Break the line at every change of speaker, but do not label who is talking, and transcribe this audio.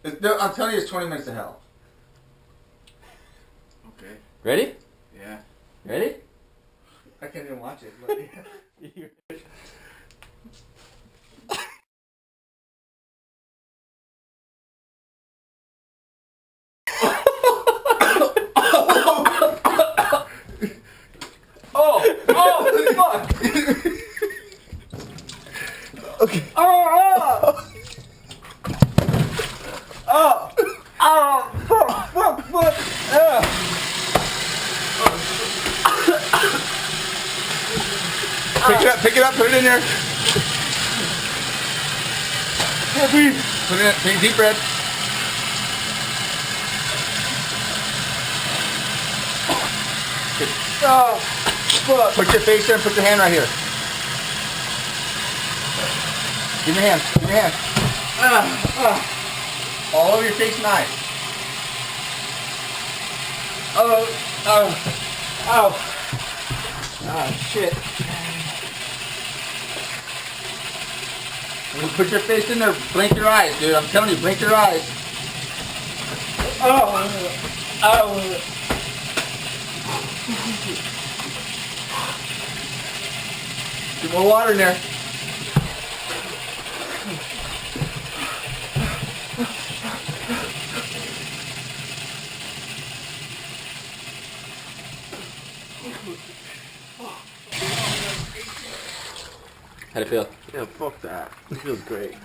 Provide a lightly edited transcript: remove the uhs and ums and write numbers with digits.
I'm telling you, it's 20 minutes to hell.
Okay.
Ready?
Yeah.
Ready? I can't even watch it. But oh, fuck!
Okay.
Fuck! Pick it up, put it in there. Put it in, take a deep breath.
Oh, fuck.
Put your face there and put your hand right here. Give me your hand, give me your hand. All over your face and eyes.
Shit.
When you put your face in there, blink your eyes, dude. I'm telling you, blink your eyes. Get more water in there. How'd it feel?
Yeah, fuck that. It feels great.